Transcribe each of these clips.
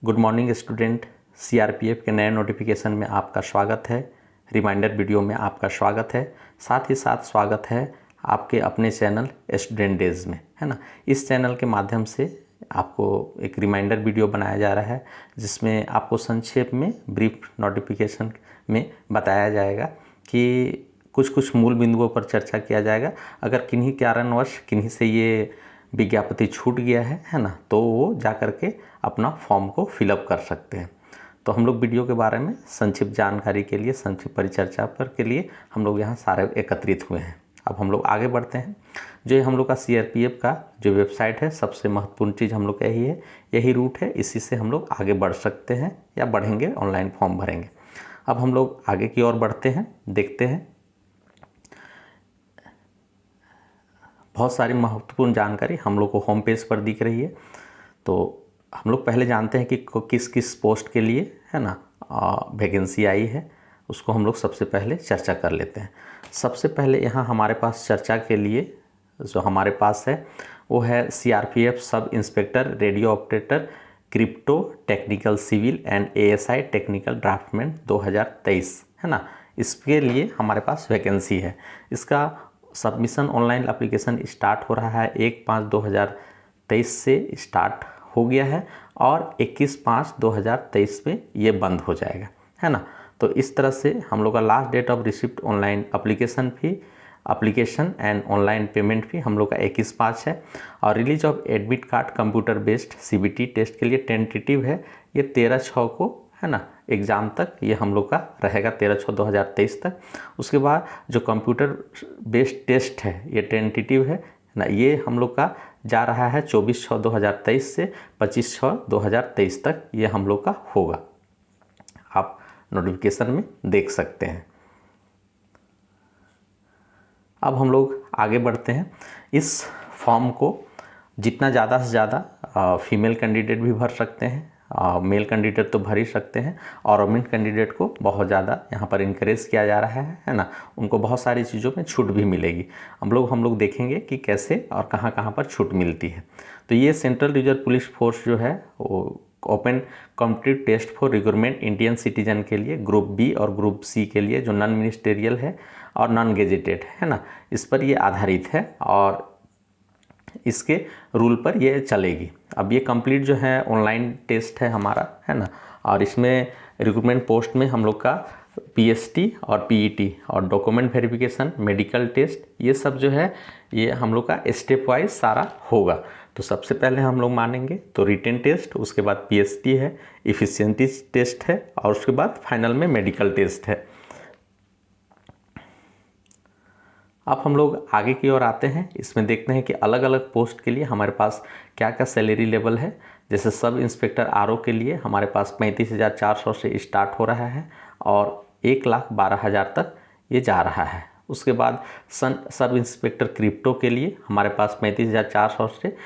Good morning student. CRPF के नए notification में आपका स्वागत है। रिमाइंडर वीडियो में आपका स्वागत है। साथ ही साथ स्वागत है आपके अपने चैनल स्टूडेंट डेज में, है ना। इस चैनल के माध्यम से आपको एक रिमाइंडर वीडियो बनाया जा रहा है जिसमें आपको संक्षेप में ब्रीफ नोटिफिकेशन में बताया जाएगा कि कुछ मूल बिंदुओं पर चर्चा किया जाएगा। अगर किन्हीं कारणवश किन्हीं से ये विज्ञापति छूट गया है ना, तो वो जा कर के अपना फॉर्म को फिलअप कर सकते हैं। तो हम लोग वीडियो के बारे में संक्षिप्त जानकारी के लिए, संक्षिप्त परिचर्चा पर के लिए हम लोग यहाँ सारे एकत्रित हुए हैं। अब हम लोग आगे बढ़ते हैं। जो ये हम लोग का सीआरपीएफ का जो वेबसाइट है, सबसे महत्वपूर्ण चीज़ हम लोग का यही है, यही रूट है। इसी से हम लोग आगे बढ़ सकते हैं या बढ़ेंगे, ऑनलाइन फॉर्म भरेंगे। अब हम लोग आगे की ओर बढ़ते हैं, देखते हैं। बहुत सारी महत्वपूर्ण जानकारी हम लोग को होम पेज पर दिख रही है। तो हम लोग पहले जानते हैं कि किस किस पोस्ट के लिए, है ना, वैकेंसी आई है। उसको हम लोग सबसे पहले चर्चा कर लेते हैं। सबसे पहले यहाँ हमारे पास चर्चा के लिए जो हमारे पास है वो है CRPF sub inspector radio operator crypto technical civil and ASI technical draftsman 2023, है ना। इसके लिए हमारे पास वैकेंसी है। इसका सबमिशन ऑनलाइन एप्लीकेशन स्टार्ट हो रहा है 1/5/2023 से स्टार्ट हो गया है और 21/5/2023 में ये बंद हो जाएगा, है ना। तो इस तरह से हम लोग का last date of receipt online application and online payment भी हम लोग का 21/5 है। और release of admit card computer based CBT test के लिए टेंटेटिव है ये 13/6 को, है ना, एग्ज़ाम तक ये हम लोग का रहेगा 13/6/2023 तक। उसके बाद जो कंप्यूटर बेस्ड टेस्ट है ये टेंटेटिव है ना, ये हम लोग का जा रहा है 24/6/2023 से 25/6/2023 तक ये हम लोग का होगा। आप नोटिफिकेशन में देख सकते हैं। अब हम लोग आगे बढ़ते हैं। इस फॉर्म को जितना ज़्यादा से ज़्यादा फीमेल कैंडिडेट भी भर सकते हैं, मेल कैंडिडेट तो भर ही सकते हैं। और वुमेन कैंडिडेट को बहुत ज़्यादा यहाँ पर इनकरेज किया जा रहा है ना। उनको बहुत सारी चीज़ों में छूट भी मिलेगी। हम लोग देखेंगे कि कैसे और कहाँ कहाँ पर छूट मिलती है। तो ये सेंट्रल रिजर्व पुलिस फोर्स जो है वो open competitive test for recruitment Indian citizen के लिए ग्रुप बी और ग्रुप सी के लिए जो नॉन मिनिस्टेरियल है और नॉन गेजेटेड, है ना, इस पर ये आधारित है और इसके रूल पर ये चलेगी। अब ये कंप्लीट जो है ऑनलाइन टेस्ट है हमारा, है ना। और इसमें रिक्रूटमेंट पोस्ट में हम लोग का पीएसटी और पीईटी और डॉक्यूमेंट वेरिफिकेशन, मेडिकल टेस्ट, ये सब जो है ये हम लोग का स्टेप वाइज सारा होगा। तो सबसे पहले हम लोग मानेंगे तो रिटन टेस्ट, उसके बाद पीएसटी है, इफिशिएंसी टेस्ट है और उसके बाद फाइनल में मेडिकल टेस्ट है। अब हम लोग आगे की ओर आते हैं। इसमें देखते हैं कि अलग अलग पोस्ट के लिए हमारे पास क्या क्या सैलरी लेवल है। जैसे सब इंस्पेक्टर आरओ के लिए हमारे पास 35,400 से स्टार्ट हो रहा है और 1,12,000 तक ये जा रहा है। उसके बाद सब इंस्पेक्टर क्रिप्टो के लिए हमारे पास 35,400 से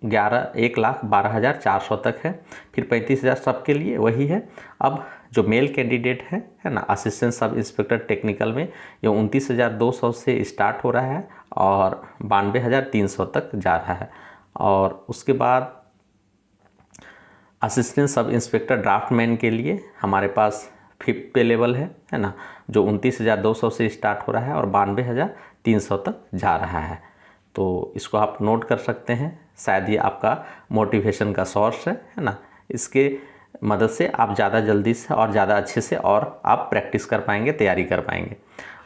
1,12,400 तक है। फिर 35,000 सबके लिए वही है। अब जो मेल कैंडिडेट है ना, असिस्टेंट सब इंस्पेक्टर टेक्निकल में ये 29,200 से स्टार्ट हो रहा है और 92,300 तक जा रहा है। और उसके बाद असिस्टेंट सब इंस्पेक्टर ड्राफ्टमैन के लिए हमारे पास 5th पे लेवल है ना, जो 29,200 से स्टार्ट हो रहा है और 92,300 तक जा रहा है। तो इसको आप नोट कर सकते हैं। शायद ये आपका मोटिवेशन का सोर्स है ना। इसके मदद से आप ज़्यादा जल्दी से और ज़्यादा अच्छे से और आप प्रैक्टिस कर पाएंगे, तैयारी कर पाएंगे।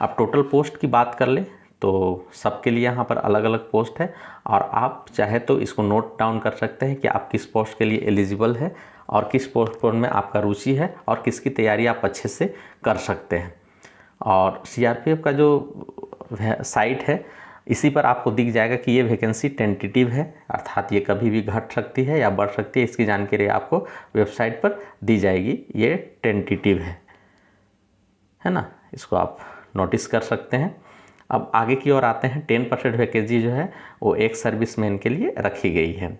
आप टोटल पोस्ट की बात कर लें तो सबके लिए यहाँ पर अलग अलग पोस्ट है और आप चाहे तो इसको नोट डाउन कर सकते हैं कि आप किस पोस्ट के लिए एलिजिबल है और किस पोस्ट में आपका रुचि है और किसकी तैयारी आप अच्छे से कर सकते हैं। और सीआरपीएफ का जो साइट है इसी पर आपको दिख जाएगा कि ये वैकेंसी टेंटेटिव है, अर्थात ये कभी भी घट सकती है या बढ़ सकती है। इसकी जानकारी आपको वेबसाइट पर दी जाएगी। ये टेंटेटिव है ना, इसको आप नोटिस कर सकते हैं। अब आगे की ओर आते हैं। 10% वैकेंसी जो है वो एक सर्विसमैन के लिए रखी गई है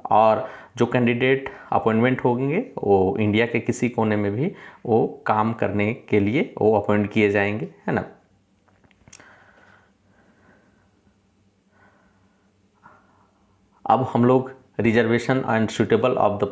और जो कैंडिडेट अपॉइंटमेंट होंगे वो इंडिया के किसी कोने में भी वो काम करने के लिए वो अपॉइंट किए जाएंगे, है ना। अब हम लोग reservation and suitable of the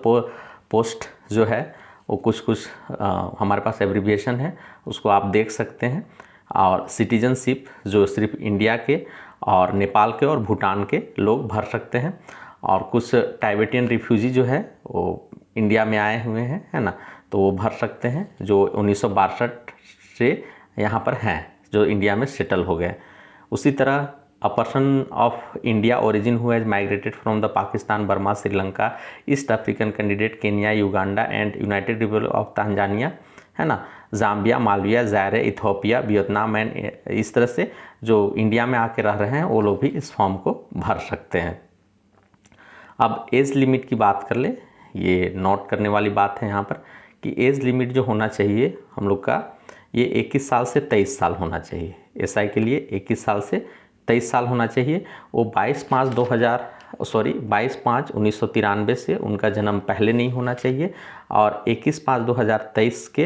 post जो है वो कुछ हमारे पास एब्रिविएशन है, उसको आप देख सकते हैं। और सिटीजनशिप जो सिर्फ इंडिया के और नेपाल के और भूटान के लोग भर सकते हैं। और कुछ टाइबेटियन रिफ्यूजी जो है वो इंडिया में आए हुए हैं, है ना, तो वो भर सकते हैं, जो 1962 से यहाँ पर हैं, जो इंडिया में सेटल हो गए। उसी तरह a person of India origin who has migrated from the Pakistan, Burma, Sri Lanka, East African candidate, Kenya, Uganda and United Republic of Tanzania, है ना, Zambia, Malawi, Zaire, Ethiopia, Vietnam and इस तरह से जो इंडिया में आके रह रहे हैं वो लोग भी इस फॉर्म को भर सकते हैं। अब एज लिमिट की बात कर ले, ये नोट करने वाली बात है यहाँ पर कि एज लिमिट जो होना चाहिए हम लोग का, ये 21 साल से 23 साल होना चाहिए। एसआई के लिए 21 साल से 23 साल होना चाहिए। वो 22/5/1993 से उनका जन्म पहले नहीं होना चाहिए, और 21/5/2023 के,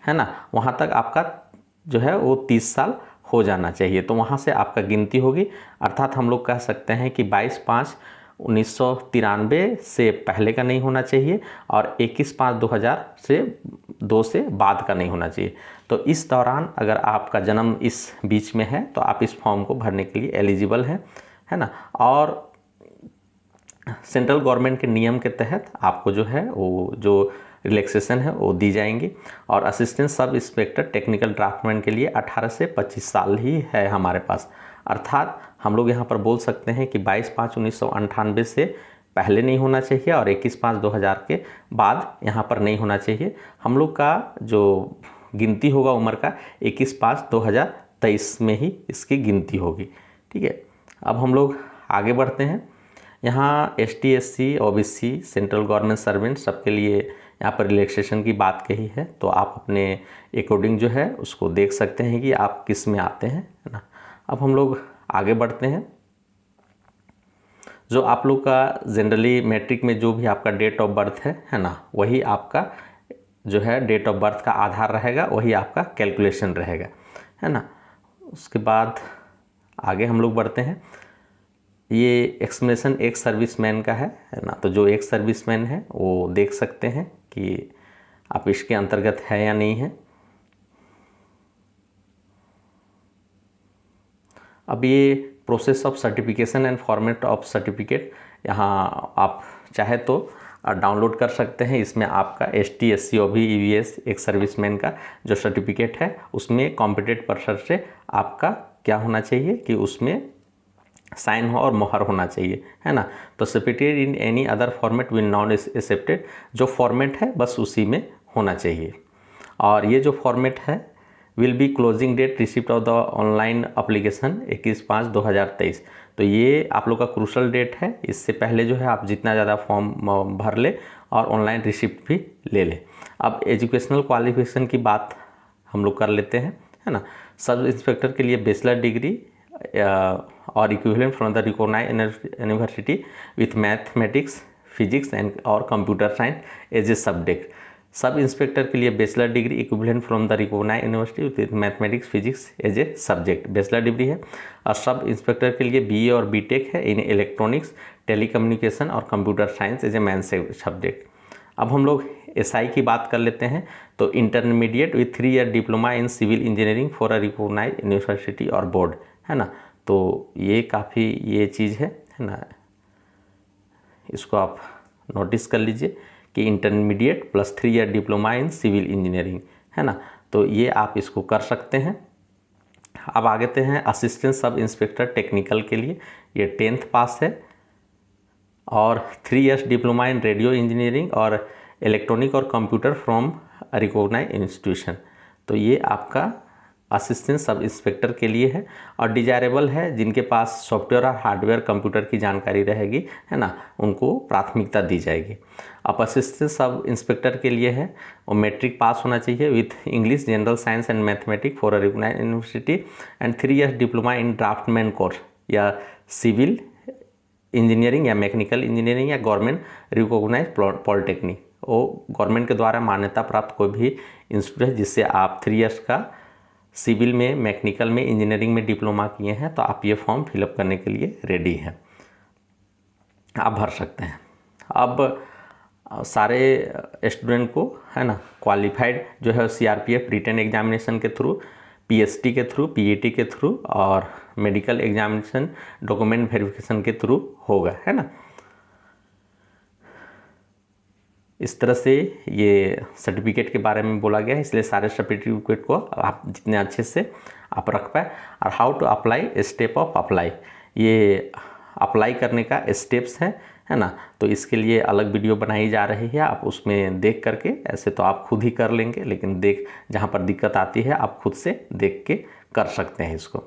है ना, वहाँ तक आपका जो है वो 30 साल हो जाना चाहिए। तो वहाँ से आपका गिनती होगी। अर्थात हम लोग कह सकते हैं कि 22/5/1993 से पहले का नहीं होना चाहिए और 21/5/2000 से 2 से बाद का नहीं होना चाहिए। तो इस दौरान अगर आपका जन्म इस बीच में है तो आप इस फॉर्म को भरने के लिए एलिजिबल हैं, है ना। और सेंट्रल गवर्नमेंट के नियम के तहत आपको जो है वो जो रिलैक्सेशन है वो दी जाएंगी। और assistant sub inspector technical draughtsman के लिए 18 से 25 साल ही है हमारे पास। अर्थात हम लोग यहाँ पर बोल सकते हैं कि 22/5/1998 से पहले नहीं होना चाहिए और 21/5/2000 के बाद यहाँ पर नहीं होना चाहिए। हम लोग का जो गिनती होगा उम्र का 21/5/2023 में ही इसकी गिनती होगी, ठीक है। अब हम लोग आगे बढ़ते हैं। यहाँ ST SC OBC central government servant सबके लिए यहाँ पर रिलैक्सेशन की बात कही है, तो आप अपने अकॉर्डिंग जो है उसको देख सकते हैं कि आप किस में आते हैं, है ना। अब हम लोग आगे बढ़ते हैं। जो आप लोग का जनरली मैट्रिक में जो भी आपका डेट ऑफ बर्थ है ना, वही आपका जो है डेट ऑफ बर्थ का आधार रहेगा, वही आपका कैलकुलेशन रहेगा, है ना। उसके बाद आगे हम लोग बढ़ते हैं। ये एक्सप्लेनेशन एक सर्विसमैन का है ना, तो जो एक सर्विसमैन है वो देख सकते हैं कि आप इसके अंतर्गत है या नहीं है। अब ये process of certification and format of certificate, यहाँ आप चाहे तो डाउनलोड कर सकते हैं। इसमें आपका ST SC OBC EVS एक सर्विसमैन का जो सर्टिफिकेट है उसमें कॉम्पिटेंट पर्सन से आपका क्या होना चाहिए कि उसमें साइन हो और मोहर होना चाहिए, है ना। तो certificate in any other format will not accepted, जो फॉर्मेट है बस उसी में होना चाहिए। और ये जो फॉर्मेट है will be closing date receipt of the online application 21/5/2023। तो ये आप लोग का क्रूशल डेट है। इससे पहले जो है आप जितना ज़्यादा फॉर्म भर ले और ऑनलाइन रिसिप्ट भी ले ले। अब एजुकेशनल क्वालिफिकेशन की बात हम लोग कर लेते हैं, है ना। सब इंस्पेक्टर के लिए बैचलर डिग्री और equivalent from the recognised university with mathematics, physics and और computer science as a subject. Sub inspector के लिए bachelor degree equivalent from the recognised university with mathematics, physics as a subject, bachelor degree है। और सब inspector के लिए BA और BTech है इन इलेक्ट्रॉनिक्स, टेलीकम्युनिकेशन और computer science as a main subject. अब हम लोग SI की बात कर लेते हैं। तो intermediate with 3 year diploma in civil engineering for a recognised university और बोर्ड, है ना। तो ये काफ़ी ये चीज़ है ना, इसको आप नोटिस कर लीजिए कि intermediate plus 3 year diploma in civil engineering, है ना। तो ये आप इसको कर सकते हैं। अब आगे ते हैं असिस्टेंट सब इंस्पेक्टर टेक्निकल के लिए, ये 10th पास है और 3 ईयर्स डिप्लोमा इन रेडियो इंजीनियरिंग और इलेक्ट्रॉनिक और कंप्यूटर फ्रॉम रिकॉग्नाइज्ड इंस्टीट्यूशन। तो ये आपका असिस्टेंट सब इंस्पेक्टर के लिए है और डिजायरेबल है जिनके पास सॉफ्टवेयर और हार्डवेयर कंप्यूटर की जानकारी रहेगी, है ना, उनको प्राथमिकता दी जाएगी। अब असिस्टेंट सब इंस्पेक्टर के लिए है और मैट्रिक पास होना चाहिए with English, general science and mathematics for a recognised university and 3 years diploma in draftsman course या सिविल इंजीनियरिंग या मैकेनिकल इंजीनियरिंग या गवर्नमेंट रिकॉग्नाइज्ड पॉलिटेक्निक, वो गवर्नमेंट के द्वारा मान्यता प्राप्त कोई भी इंस्टीट्यूट है जिससे आप 3 ईयर्स का सिविल में, मैकेनिकल में, इंजीनियरिंग में डिप्लोमा किए हैं, तो आप ये फॉर्म फिलअप करने के लिए रेडी हैं, आप भर सकते हैं। अब सारे स्टूडेंट को, है ना, क्वालिफाइड जो है CRPF रिटन एग्जामिनेशन के थ्रू, PST के थ्रू, PET के थ्रू और मेडिकल एग्जामिनेशन डॉक्यूमेंट वेरिफिकेशन के थ्रू होगा, है ना। इस तरह से ये सर्टिफिकेट के बारे में बोला गया है, इसलिए सारे सर्टिफिकेट को आप जितने अच्छे से आप रख पाए। और how to apply, step of apply, ये अप्लाई करने का स्टेप्स है ना। तो इसके लिए अलग वीडियो बनाई जा रही है, आप उसमें देख करके, ऐसे तो आप खुद ही कर लेंगे, लेकिन जहाँ पर दिक्कत आती है आप खुद से देख के कर सकते हैं इसको।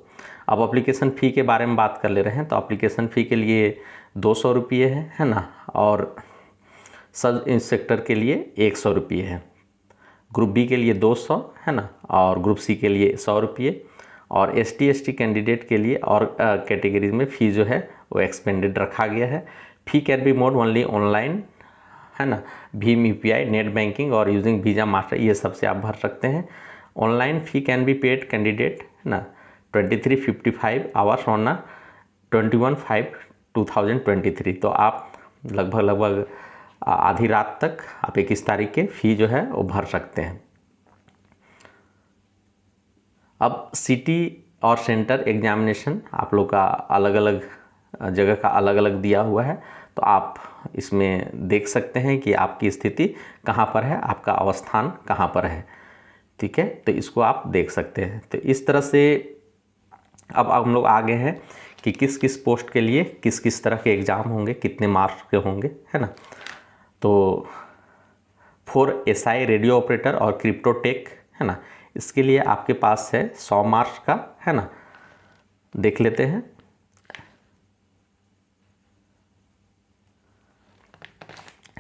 अब एप्लीकेशन फ़ी के बारे में बात कर ले रहे हैं। तो एप्लीकेशन फ़ी के लिए 200 रुपये है ना, और सब इंस्पेक्टर के लिए 100 रुपये है, ग्रुप बी के लिए 200 है ना, और ग्रुप सी के लिए 100 रुपये, और ST कैंडिडेट के लिए और कैटेगरीज में फ़ी जो है वो एक्सपेंडेड रखा गया है। Fee can be mode only online, है ना, भीम UPI, नेट बैंकिंग और यूजिंग वीज़ा मास्टर, ये सबसे आप भर सकते हैं। Online fee can be paid candidate, है ना, 2355 आवर्स ऑन 21/5/2023। तो आप लगभग आधी रात तक आप 21 तारीख के फ़ी जो है वो भर सकते हैं। अब सिटी और सेंटर एग्जामिनेशन आप लोग का अलग अलग जगह का अलग अलग दिया हुआ है, तो आप इसमें देख सकते हैं कि आपकी स्थिति कहाँ पर है, आपका अवस्थान कहाँ पर है, ठीक है। तो इसको आप देख सकते हैं। तो इस तरह से अब हम लोग आगे हैं कि किस किस पोस्ट के लिए किस किस तरह के एग्ज़ाम होंगे, कितने मार्क्स के होंगे, है ना। तो फॉर SI रेडियो ऑपरेटर और क्रिप्टोटेक, है ना, इसके लिए आपके पास है 100 मार्क्स का, है ना। देख लेते हैं।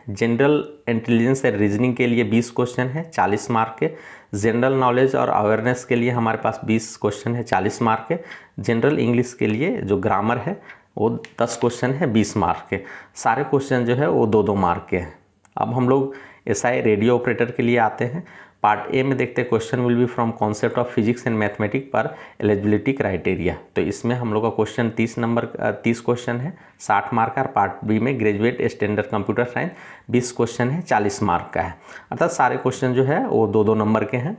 जनरल इंटेलिजेंस एंड रीजनिंग के लिए 20 क्वेश्चन है, 40 मार्क के। जनरल नॉलेज और अवेयरनेस के लिए हमारे पास 20 क्वेश्चन है, 40 मार्क के। जनरल इंग्लिश के लिए जो ग्रामर है वो 10 क्वेश्चन है, 20 मार्क के। सारे क्वेश्चन जो है वो 2-2 मार्क के हैं। अब हम लोग SI रेडियो ऑपरेटर के लिए आते हैं। पार्ट ए में देखते हैं question will be from concept of physics and mathematics पर एलिजिबिलिटी क्राइटेरिया। तो इसमें हम लोग का क्वेश्चन 30 क्वेश्चन है, 60 मार्क का। पार्ट बी में graduate standard computer science 20 question है, 40 मार्क का है। अर्थात सारे क्वेश्चन जो है वो 2-2 नंबर के हैं।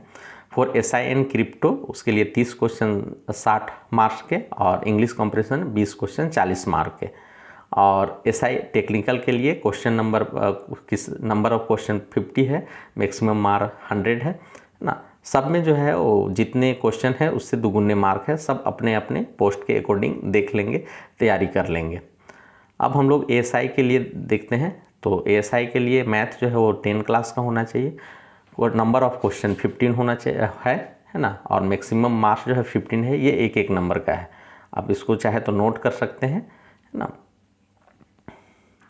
फॉर SI एंड क्रिप्टो उसके लिए 30 क्वेश्चन 60 मार्क्स के, और इंग्लिश कॉम्प्रिहेंशन 20 क्वेश्चन 40 मार्क के। और SI टेक्निकल के लिए क्वेश्चन नंबर ऑफ क्वेश्चन 50 है, मैक्सिमम मार्क 100 है ना। सब में जो है वो जितने क्वेश्चन है उससे दुगुने मार्क है। सब अपने अपने पोस्ट के अकॉर्डिंग देख लेंगे, तैयारी कर लेंगे। अब हम लोग ASI के लिए देखते हैं। तो ASI के लिए मैथ जो है वो 10 क्लास का होना चाहिए, और नंबर ऑफ क्वेश्चन 15 होना चाहिए, है ना, और मैक्सिमम मार्क्स जो है 15 है। ये एक नंबर का है, आप इसको चाहे तो नोट कर सकते हैं, है ना।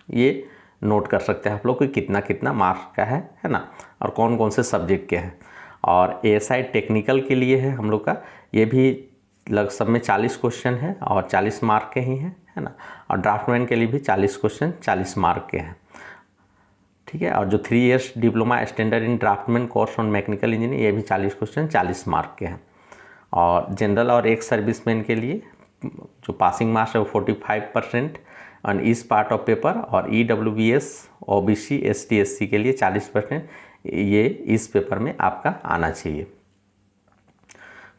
ये नोट कर सकते हैं आप लोग कि कितना कितना मार्क्स का है ना, और कौन कौन से सब्जेक्ट के हैं। और ASI टेक्निकल के लिए है हम लोग का, ये भी लग सब में 40 क्वेश्चन है और 40 मार्क के ही हैं, है ना। और ड्राफ्टमैन के लिए भी 40 क्वेश्चन 40 मार्क के हैं, ठीक है। और जो 3 years diploma standard in draftsman course on mechanical engineering, ये भी 40 क्वेश्चन 40 मार्क के हैं। और जनरल और एक सर्विसमैन के लिए जो पासिंग मार्क्स है वो 45% on each part of paper, और EWBS OBC ST SC के लिए 40% ये इस पेपर में आपका आना चाहिए।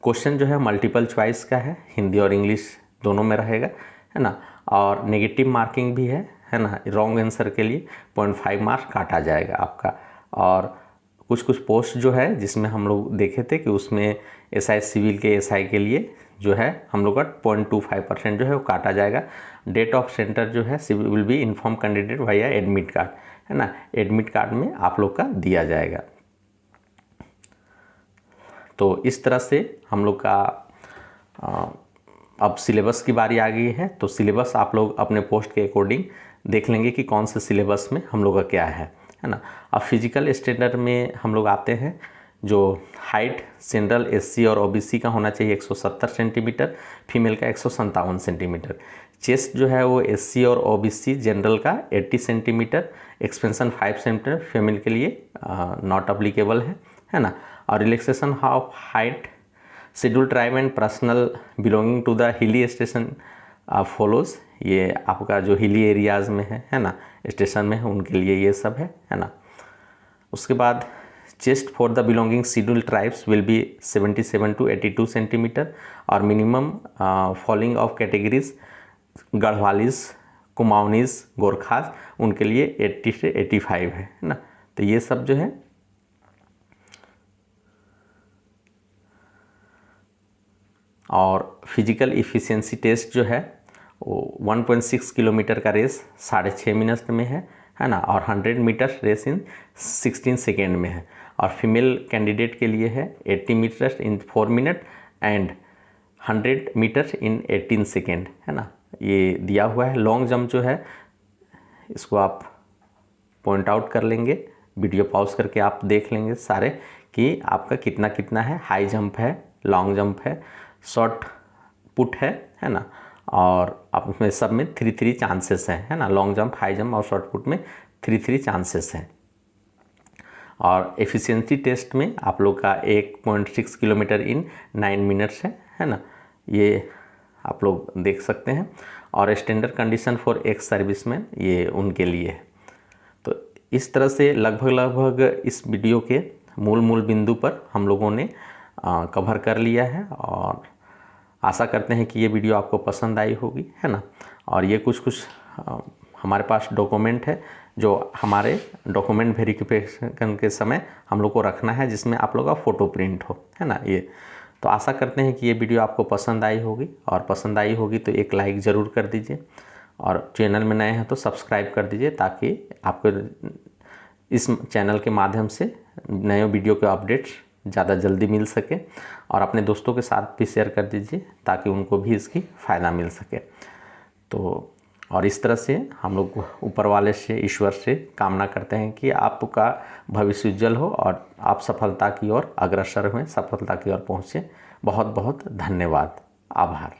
क्वेश्चन जो है मल्टीपल चॉइस का है, हिंदी और इंग्लिश दोनों में रहेगा, है ना। और नेगेटिव मार्किंग भी है ना। रॉन्ग आंसर के लिए 0.5 मार्क्स काटा जाएगा आपका। और कुछ पोस्ट जो है जिसमें हम लोग देखे थे कि उसमें SI सिविल के SI के लिए जो है हम लोग का 0.25% जो है वो काटा जाएगा। डेट ऑफ सेंटर जो है civil will be inform candidate via admit card, है ना। एडमिट कार्ड में आप लोग का दिया जाएगा। तो इस तरह से हम लोग का अब सिलेबस की बारी आ गई है। तो सिलेबस आप लोग अपने पोस्ट के अकॉर्डिंग देख लेंगे कि कौन से सिलेबस में हम लोग का क्या है ना। अब फिजिकल स्टैंडर्ड में हम लोग आते हैं। जो हाइट जनरल SC और OBC का होना चाहिए 170 सेंटीमीटर, फीमेल का 157 सेंटीमीटर। चेस्ट जो है वो SC और OBC जनरल का 80 सेंटीमीटर, एक्सपेंशन 5 सेंटीमीटर, फीमेल के लिए नॉट अप्लीकेबल है ना। और relaxation of height schedule tribe and personnel belonging to the hilly station follows, ये आपका जो हिली एरियाज़ में है ना, स्टेशन में है, उनके लिए ये सब है ना। उसके बाद chest for the belonging schedule tribes will be 77 to 82 centimetre और minimum falling of categories Garhwalis, Kumaonis, Gorkhas, उनके लिए 80 से 85 है ना। तो ये सब जो है और फिजिकल इफ़िशियंसी टेस्ट जो है वो 1.6 किलोमीटर का रेस 6.5 मिनट में है ना, और 100 मीटर रेस इन 16 सेकेंड में है। और फीमेल कैंडिडेट के लिए है 80 metre in 4 minute and 100 metre in 18 second, है ना, ये दिया हुआ है। लॉन्ग जंप जो है इसको आप पॉइंट आउट कर लेंगे, वीडियो पॉज करके आप देख लेंगे सारे कि आपका कितना कितना है। हाई जंप है, लॉन्ग जंप है, शॉर्ट पुट है ना, और आप उसमें सब में 3 चांसेस है ना। लॉन्ग जंप, हाई जंप और शॉर्ट पुट में 3 चांसेस हैं। और एफिशिएंसी टेस्ट में आप लोग का 1.6 किलोमीटर इन 9 मिनट्स है ना, ये आप लोग देख सकते हैं। और standard condition for ex serviceman, ये उनके लिए है। तो इस तरह से लगभग इस वीडियो के मूल बिंदु पर हम लोगों ने कवर कर लिया है और आशा करते हैं कि ये वीडियो आपको पसंद आई होगी, है ना। और ये कुछ हमारे पास डॉक्यूमेंट है जो हमारे डॉक्यूमेंट वेरिफिकेशन के समय हम लोग को रखना है, जिसमें आप लोग का फ़ोटो प्रिंट हो, है ना। ये तो आशा करते हैं कि ये वीडियो आपको पसंद आई होगी, और पसंद आई होगी तो एक लाइक ज़रूर कर दीजिए, और चैनल में नए हैं तो सब्सक्राइब कर दीजिए, ताकि आपको इस चैनल के माध्यम से नए वीडियो के अपडेट्स ज़्यादा जल्दी मिल सके। और अपने दोस्तों के साथ भी शेयर कर दीजिए ताकि उनको भी इसकी फ़ायदा मिल सके। तो और इस तरह से हम लोग ऊपर वाले से, ईश्वर से कामना करते हैं कि आपका भविष्य उज्जवल हो और आप सफलता की ओर अग्रसर हुए, सफलता की ओर पहुँचे। बहुत बहुत धन्यवाद, आभार।